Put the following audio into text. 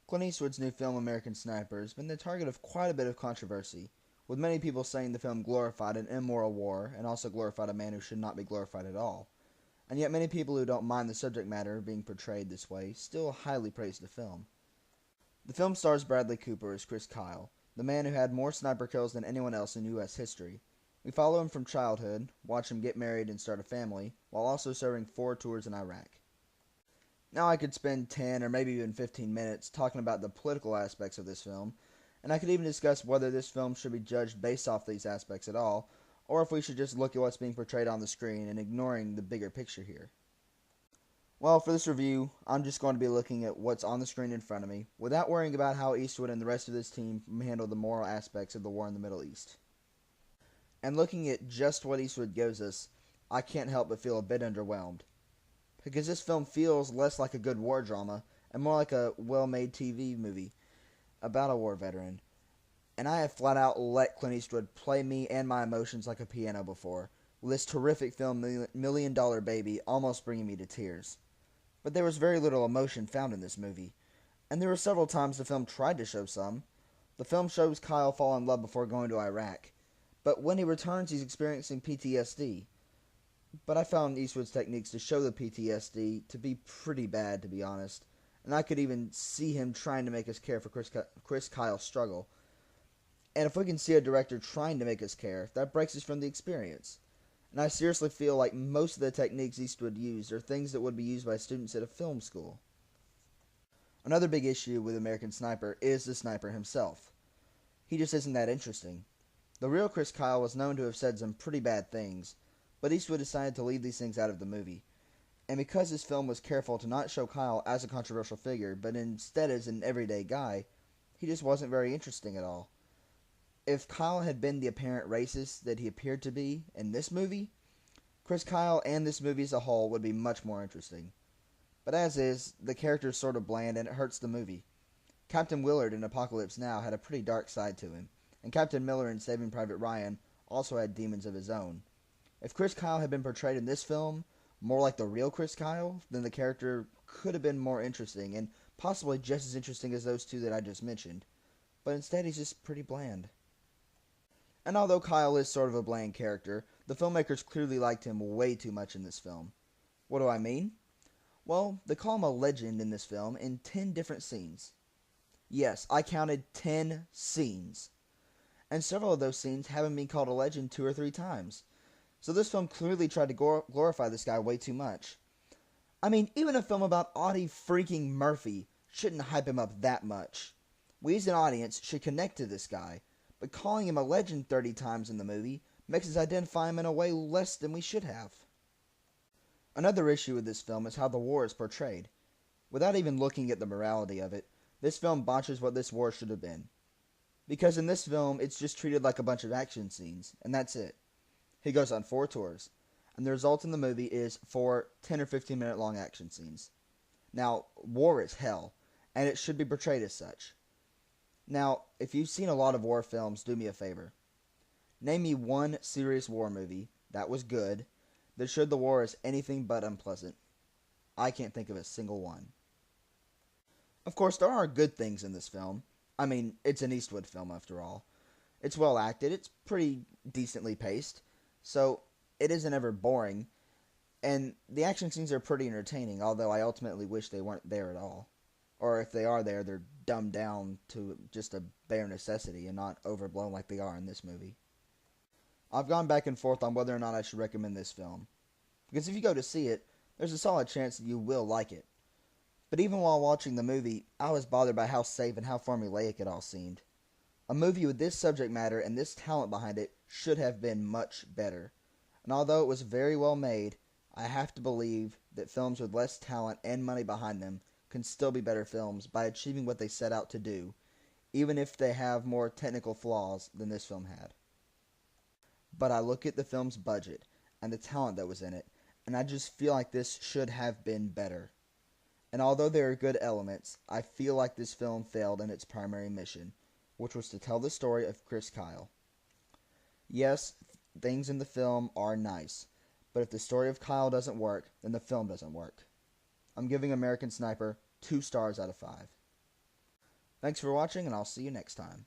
Clint Eastwood's new film American Sniper has been the target of quite a bit of controversy, with many people saying the film glorified an immoral war and also glorified a man who should not be glorified at all. And yet many people who don't mind the subject matter being portrayed this way still highly praise the film. The film stars Bradley Cooper as Chris Kyle, the man who had more sniper kills than anyone else in U.S. history. We follow him from childhood, watch him get married and start a family, while also serving 4 tours in Iraq. Now I could spend 10 or maybe even 15 minutes talking about the political aspects of this film, and I could even discuss whether this film should be judged based off these aspects at all, or if we should just look at what's being portrayed on the screen and ignoring the bigger picture here. Well, for this review, I'm just going to be looking at what's on the screen in front of me, without worrying about how Eastwood and the rest of his team handle the moral aspects of the war in the Middle East. And looking at just what Eastwood gives us, I can't help but feel a bit underwhelmed, because this film feels less like a good war drama and more like a well-made TV movie about a war veteran. And I have flat out let Clint Eastwood play me and my emotions like a piano before, with this terrific film Million Dollar Baby almost bringing me to tears. But there was very little emotion found in this movie, and there were several times the film tried to show some. The film shows Kyle fall in love before going to Iraq, but when he returns he's experiencing PTSD. But I found Eastwood's techniques to show the PTSD to be pretty bad, to be honest, and I could even see him trying to make us care for Chris Kyle's struggle. And if we can see a director trying to make us care, that breaks us from the experience. And I seriously feel like most of the techniques Eastwood used are things that would be used by students at a film school. Another big issue with American Sniper is the sniper himself. He just isn't that interesting. The real Chris Kyle was known to have said some pretty bad things, but Eastwood decided to leave these things out of the movie. And because this film was careful to not show Kyle as a controversial figure, but instead as an everyday guy, he just wasn't very interesting at all. If Kyle had been the apparent racist that he appeared to be in this movie, Chris Kyle and this movie as a whole would be much more interesting. But as is, the character is sort of bland and it hurts the movie. Captain Willard in Apocalypse Now had a pretty dark side to him, and Captain Miller in Saving Private Ryan also had demons of his own. If Chris Kyle had been portrayed in this film more like the real Chris Kyle, then the character could have been more interesting, and possibly just as interesting as those two that I just mentioned. But instead he's just pretty bland. And although Kyle is sort of a bland character, the filmmakers clearly liked him way too much in this film. What do I mean? Well, they call him a legend in this film in 10 different scenes. Yes, I counted 10 scenes. And several of those scenes have him being called a legend 2 or 3 times. So this film clearly tried to glorify this guy way too much. I mean, even a film about Audie freaking Murphy shouldn't hype him up that much. We as an audience should connect to this guy, but calling him a legend 30 times in the movie makes us identify him in a way less than we should have. Another issue with this film is how the war is portrayed. Without even looking at the morality of it, this film botches what this war should have been. Because in this film, it's just treated like a bunch of action scenes, and that's it. He goes on 4 tours, and the result in the movie is 4 10 or 15 minute long action scenes. Now, war is hell, and it should be portrayed as such. Now, if you've seen a lot of war films, do me a favor. Name me one serious war movie that was good that showed the war as anything but unpleasant. I can't think of a single one. Of course, there are good things in this film. I mean, it's an Eastwood film after all. It's well acted, it's pretty decently paced, so it isn't ever boring, and the action scenes are pretty entertaining, although I ultimately wish they weren't there at all. Or if they are there, they're dumbed down to just a bare necessity and not overblown like they are in this movie. I've gone back and forth on whether or not I should recommend this film, because if you go to see it, there's a solid chance that you will like it. But even while watching the movie, I was bothered by how safe and how formulaic it all seemed. A movie with this subject matter and this talent behind it should have been much better. And although it was very well made, I have to believe that films with less talent and money behind them can still be better films by achieving what they set out to do, even if they have more technical flaws than this film had. But I look at the film's budget and the talent that was in it, and I just feel like this should have been better. And although there are good elements, I feel like this film failed in its primary mission, which was to tell the story of Chris Kyle. Yes, things in the film are nice, but if the story of Kyle doesn't work, then the film doesn't work. I'm giving American Sniper 2 stars out of 5. Thanks for watching, and I'll see you next time.